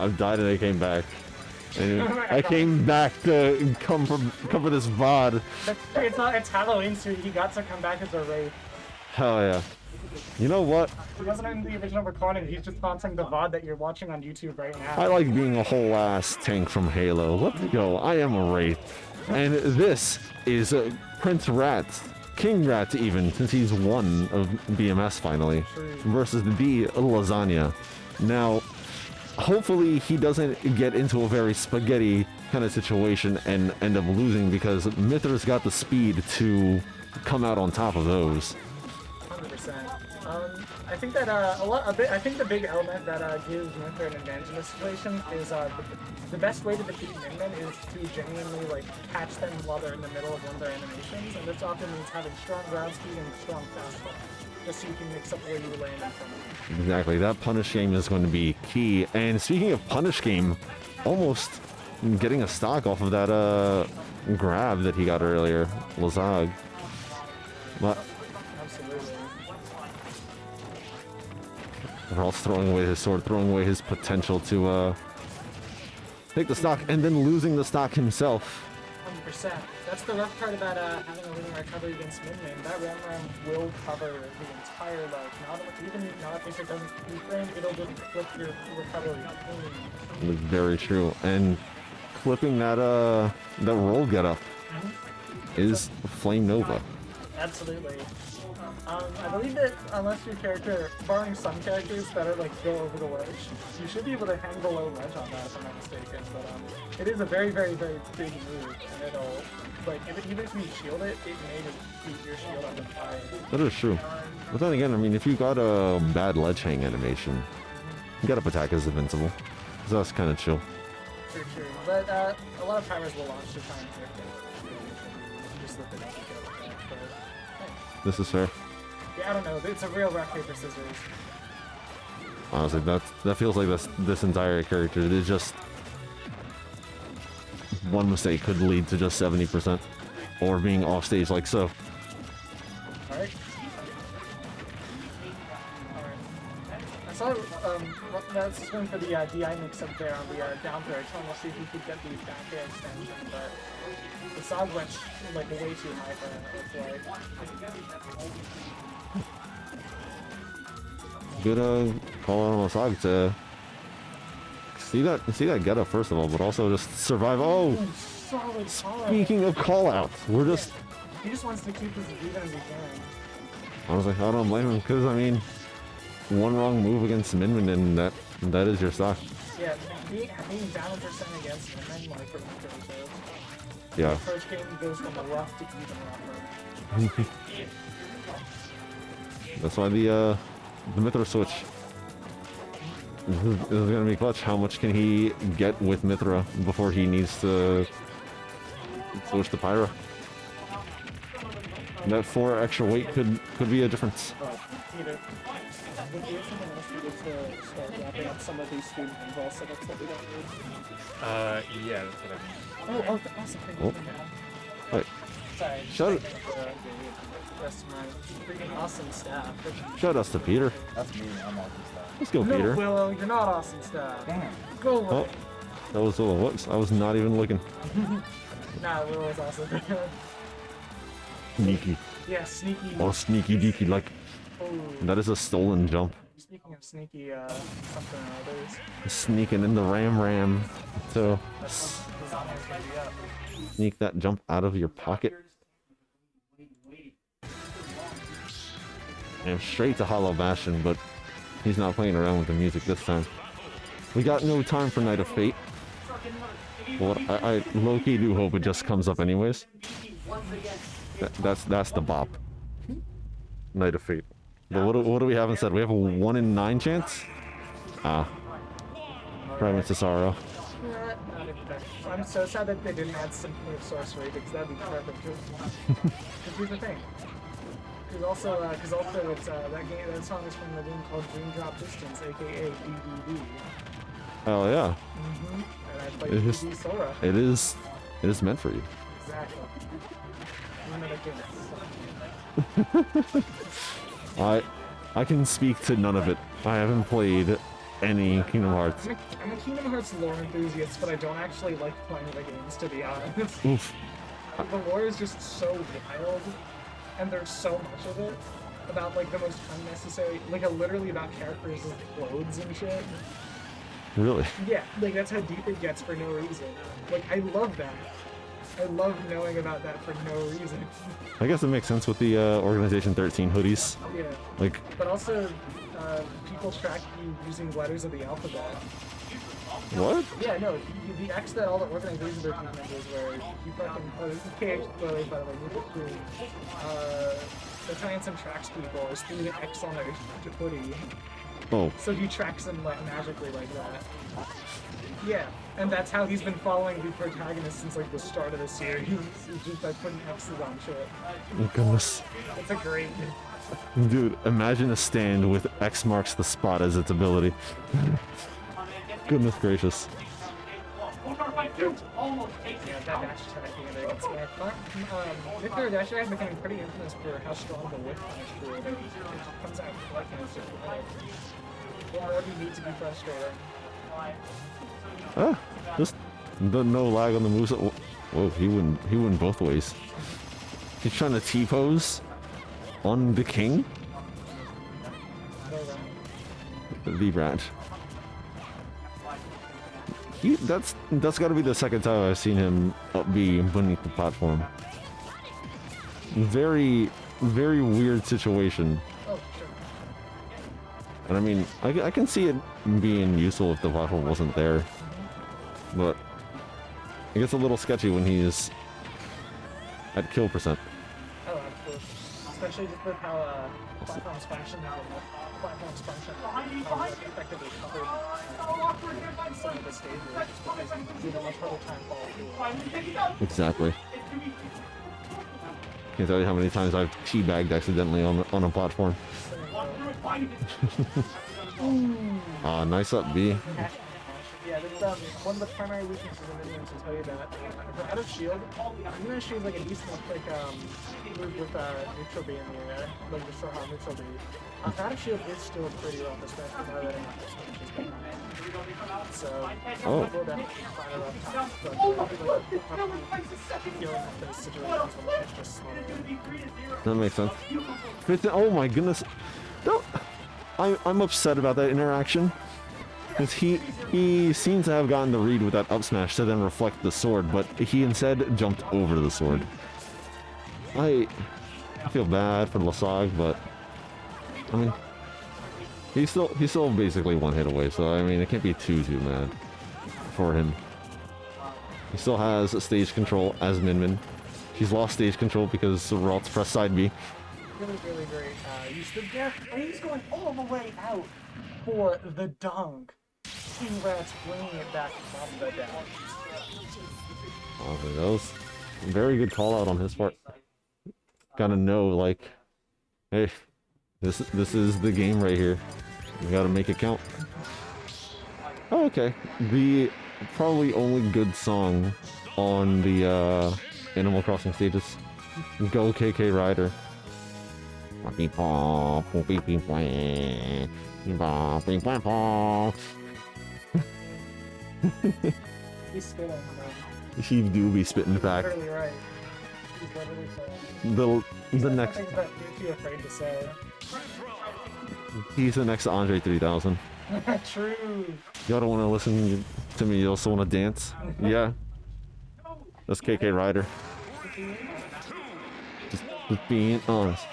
I've died and I came back. And I came back to come for this VOD. It's Halloween, so he got to come back as a Wraith. Hell yeah. You know what? He wasn't in the original recording, he's just sponsoring the VOD that you're watching on YouTube right now. I like being a whole ass tank from Halo. Let's go. I am a Wraith. And this is Prince Rat, King Rat even, since he's one of BMS finally, versus the Lasagna. Now, hopefully he doesn't get into a very spaghetti kind of situation and end up losing, because Mithra's got the speed to come out on top of those. 100%. I think that I think the big element that gives Mithra an advantage in this situation is the best way to defeat Min is to genuinely like catch them while they're in the middle of one of their animations, and this often means having strong ground speed and strong fastball, just so you can mix up where you land in from. Exactly, that punish game is going to be key. And speaking of punish game, almost getting a stock off of that grab that he got earlier, Lasag. But Absolutely. Ralts throwing away his sword, throwing away his potential to take the stock, and then losing the stock himself. 100%. That's the rough part about having a winning recovery against Min. That Ram will cover the entire life. Even if it doesn't reframe, it'll just flip your recovery. Very true. And clipping that roll get up is Flame Nova. Absolutely. I believe that unless your character, barring some characters that are like go over the ledge, you should be able to hang below ledge on that if I'm not mistaken. But it is a very, very, very big move, and it'll like even if you shield it, it may just keep your shield under fire. That is true. But then again, I mean, if you got a bad ledge hang animation, you got up attack is invincible. So that's kind of chill. For sure. But a lot of timers will launch to try and trick it. Just let it go. But, hey. This is fair. Yeah, I don't know. It's a real rock, paper, scissors. Honestly, that feels like this entire character. It is just one mistake could lead to just 70%, or being off stage like so. Alright. I saw that's swing for the DI mix up there on the down throw. I trying to see if he could get the back air extension, but the Sog went like way too high for him. It looks like. Good call out on Lasag to see that get up first of all, but also just survive. Oh, speaking of call outs, we're just he just wants to keep as even as he can. Honestly, I don't blame him, because I mean, one wrong move against Min and that is your stock. Yeah, being down % against Min like for yeah. The first game goes from a rough to even rougher. That's why the Mithra switch is gonna be clutch. How much can he get with Mithra before he needs to switch to Pyra? That 4 extra weight could be a difference. Peter, would you have someone else needed to start wrapping up some of these student involved setups that we don't need? Yeah, that's what I mean. Oh, awesome. Thank you. Wait. Sorry. Shut it. The rest of my freaking awesome staff. Shout outs to Peter. That's me, I'm awesome stuff. Let's go, No, Peter. Willow, you're not awesome staff. Damn. Go away. Oh, that was Willow. Whoops, I was not even looking. Nah, Willow's awesome. Sneaky. Yeah, sneaky. Oh, sneaky deaky, like, Oh. that is a stolen jump. Speaking of sneaky, something or others. Sneaking in the ram. So, That's Lasagna's gonna be up. sneak that jump out of your pocket. And straight to Hollow Bastion, but he's not playing around with the music this time. We got no time for Night of Fate. Well, I low-key do hope it just comes up anyways. That's the bop. Night of Fate. But what do we have instead? We have a 1 in 9 chance? Ah. Prime Cesaro. I'm so sad that they didn't add Symphony of Sorcery, because that'd be perfect. Because here's the thing. Because also it's that song is from the game called Dream Drop Distance, aka DDD. Oh yeah. And I played It is- DDD Sora. It is meant for you. Exactly. Another game. I can speak to none of it. I haven't played any Kingdom Hearts. I'm a Kingdom Hearts lore enthusiast, but I don't actually like playing the games, to be honest. Oof. The lore is just so wild, and there's so much of it about like the most unnecessary, like literally about characters with clothes and shit. Really? Yeah, like that's how deep it gets for no reason. Like I love that. I love knowing about that for no reason. I guess it makes sense with the Organization 13 hoodies. Yeah. Like, But also, people track you using letters of the alphabet. what? Yeah, no, the X that all the organizations are doing is where you fucking, oh, this is KH clothes, by the way, look at cool. The Giants and tracks people is through the X on their hoodie. Oh, So he tracks them like magically like that. Yeah, and that's how he's been following the protagonist since like the start of the series. It's just by putting X's on shit. my goodness. It's a great. Dude, imagine a stand with X marks the spot as its ability. Goodness gracious. Yeah, that dash attack being very good smack. Nuclear dash attack is becoming pretty infamous for how strong the whip punish through it. It comes out quick and it's just like, what more do you need to be frustrating? Ah, just no lag on the moves. Whoa, he went both ways. He's trying to T-pose on the king? No way. The rat. That's gotta be the second time I've seen him up B beneath the platform. Very, very weird situation. Oh, sure. And I mean, I can see it being useful if the platform wasn't there. But it gets a little sketchy when he's at kill percent. Oh, absolutely. Especially just with how platforms function and platforms function. How like, effectively covered some of the stages just because you have a total time fall through. Exactly. Can't tell you how many times I've teabagged accidentally on a platform. Ah, nice up B. Yeah, that's one of the primary weaknesses of minions to tell you that. For out of shield, I'm gonna shoot like a decent like move with neutral B in the air, like the short hop neutral B. Out of shield is still pretty rough, especially now that I'm not just going. So Oh. we'll definitely find a rough time, but feeling that those situations when it's just slow. That makes sense. Oh my goodness. No, I'm upset about that interaction. Because he seems to have gotten the read with that up smash to then reflect the sword, but he instead jumped over the sword. I feel bad for Lasag, but I mean, he's still basically one hit away, so I mean it can't be too mad for him. He still has stage control as Min. He's lost stage control because Ralts pressed side B. Really, really great. You stood there, and he's going all the way out for the dunk. King Rat's bringing it back from the down. Oh, that was a very good call out on his part. Gotta know, like, hey, this is the game right here. You gotta make it count. Oh, okay. The probably only good song on the Animal Crossing stages. Go KK Rider. He's spitting, man. He do be spitting back. Literally right. He's literally saying. The next, Things that you're too afraid to say. he's the next Andre 3000. True. Y'all don't want to listen to me, you also want to dance? Yeah. That's KK Rider. Just being honest.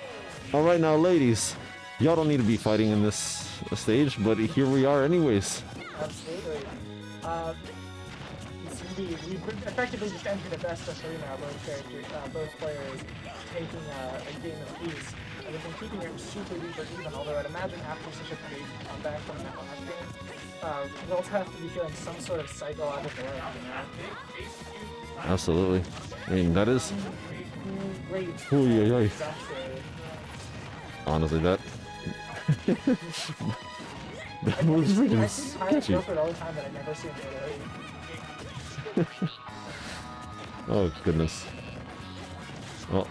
Alright now, ladies. Y'all don't need to be fighting in this stage, but here we are anyways. Absolutely. We've effectively just entered a best of three now, both players taking a game apiece. And we've been keeping it super duper even, although I'd imagine after such a big comeback from that last game, we'll have to be feeling some sort of psychological life, you know? Absolutely. I mean, that is... Great. Ooh, yeah, yeah. That's Honestly, that... that was I freaking see Tyler sketchy. go for it all the time, but I never see him do it. Oh, goodness. Well,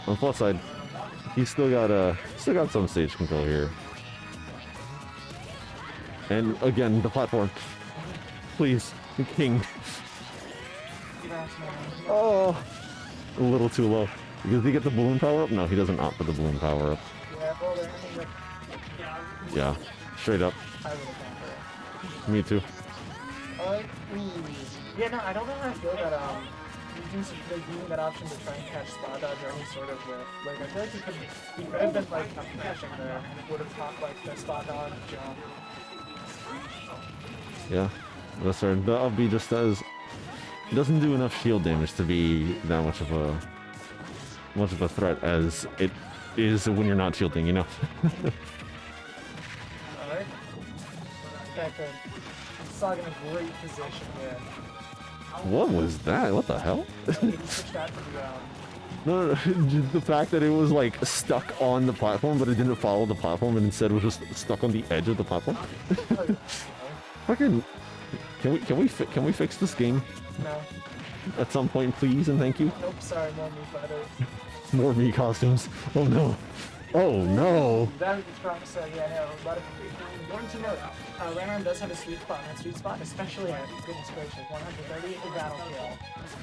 on the plus side, he's still got some stage control here. And again, the platform. Please, King. Oh, a little too low. Does he get the balloon power up? No, he doesn't opt for the balloon power up. Yeah, well, I mean, like, Yeah, straight up. I would have gone for it. Me too. Yeah, no, I don't know how I feel that using that option to try and catch spot dodge or any sort of whiff. Like, I feel like he could have been like up crashing there and it would have caught like the spot dodge jump. Yeah, that's right. The up B just does. It doesn't do enough shield damage to be that much of a threat as it is when you're not shielding, you know. Alright. Back in. Lasag in a great position here. What was that? What the hell? He switched out to the ground. No, just the fact that it was like stuck on the platform, but it didn't follow the platform, and instead was just stuck on the edge of the platform. Fucking, can we fix this game No. at some point, please, and thank you? Nope, sorry, more me fighters. More me costumes. Oh no. Oh no. That was strong, so yeah, no, a lot of important to note. Rayman does have a sweet spot, and that sweet spot, especially at goodness gracious, 130 a battle kill,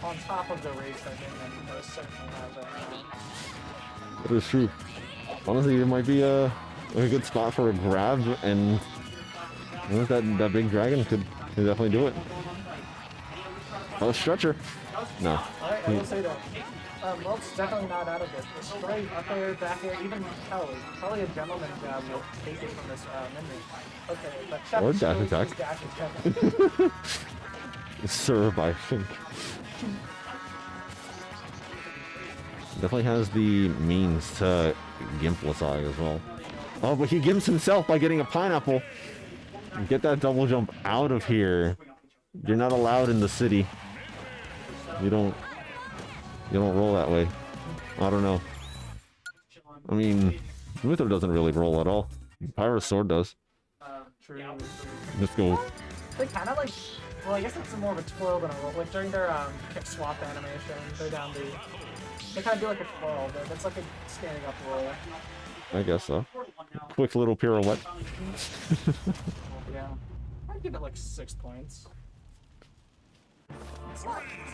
on top of the race that Minion most certainly has right now. That is true. Honestly, it might be a good spot for a grab, and that big dragon could definitely do it. Oh, stretcher. No. Alright, I will say that. Ralts definitely not out of it. It's straight up there, back there, even probably a gentleman jab will take it from this Minion. Okay, but Chef Or dash shows attack. his dash attack. Serve, I think. Definitely has the means to gimp Lasag as well. Oh, but he gimps himself by getting a pineapple. Get that double jump out of here. You're not allowed in the city. You don't roll that way. I don't know. I mean, Luther doesn't really roll at all. Pyro's sword does. True. Let's go. They kind of like, well, I guess it's more of a twirl than a roll. Like during their kick swap animation, they're down the, they kind of do like a twirl, but it's like a standing up roll. I guess so. Quick little pirouette. Yeah. I'd give it like 6 points. It's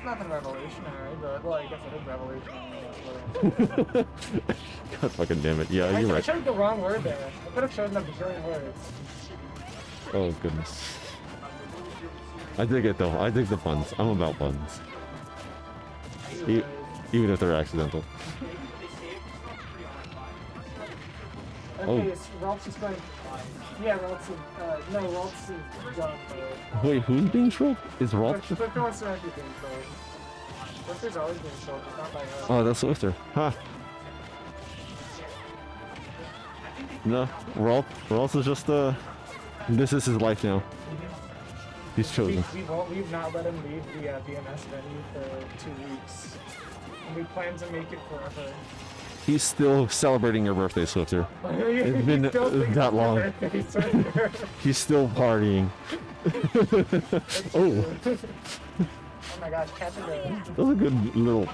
nothing revolutionary, but, well, I guess it is revolutionary. God fucking damn it. Yeah, I you're right. chose the wrong word there. I could have chosen a bajillion words. Oh, goodness. I dig it, though. I dig the puns. I'm about puns. Even if they're accidental. Okay, so Ralts is going. Yeah, Ralts is. No, Ralts is done. Wait, who's being trolled? Is Ralts? Swifter wants to be being trolled. Swifter's always being trolled, it's not by her. Oh, that's Swifter. Ha! No, Ralts is just, this is his life now. He's chosen. We've not let him leave the BMS venue for 2 weeks. And we plan to make it forever. He's still celebrating your birthday, Swifter. It's been that long. He's still partying. Oh. Oh my gosh, catching the... That was a good little...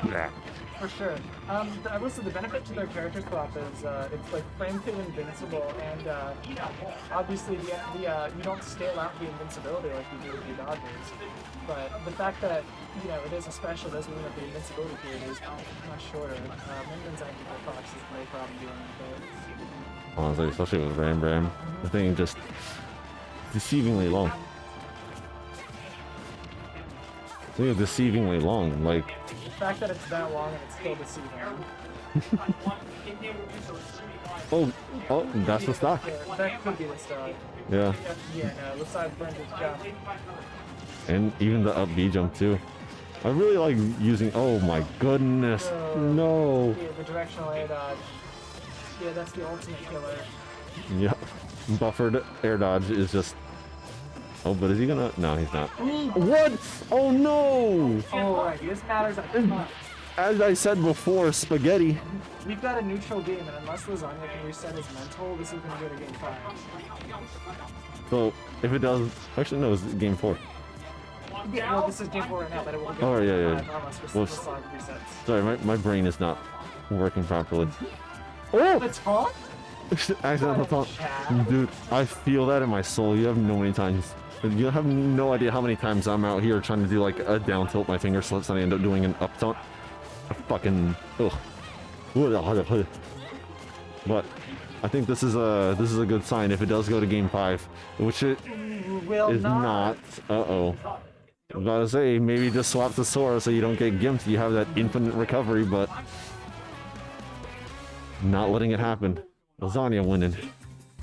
For sure. I will say the benefit to their character swap is it's like frame 2 invincible, and obviously you don't scale out the invincibility like you do with the dodgers. But the fact that it is a special doesn't mean that the invincibility period is much shorter. Minions and Fox is no problem dealing with it. Honestly, especially with Ram Bram, the thing just deceivingly long. The thing is deceivingly long, like. The fact that it's that long and it's still deceiving. Oh, that's the stock. Yeah, that could be the stock. Yeah. Yeah, no, Lasag burned his jump. And even the up B jump too. I really like using. Oh my goodness! No. Yeah, the directional air dodge. Yeah, that's the ultimate killer. Yep. Buffered air dodge is just. Oh, but is he gonna? No, he's not. What? Oh no! Alright, this matters a ton. As I said before, spaghetti. We've got a neutral game, and unless Lasagna can reset his mental, this is gonna go to game 5. So if it does, actually no, it's game 4. Yeah, well, this is game 4 right now, but it will go Oh to yeah, game 5 yeah. unless Well, Lasag resets. sorry, my brain is not working properly. The Oh! taunt? Accidental taunt. Dude, I feel that in my soul. You have no many times. You have no idea how many times I'm out here trying to do like a down tilt, my finger slips, and I end up doing an up taunt. I fucking ugh. But I think this is a good sign if it does go to game 5, which it is not. Uh-oh. I was about to say, maybe just swap the Sora so you don't get gimped. You have that infinite recovery, but not letting it happen. Lasagna winning.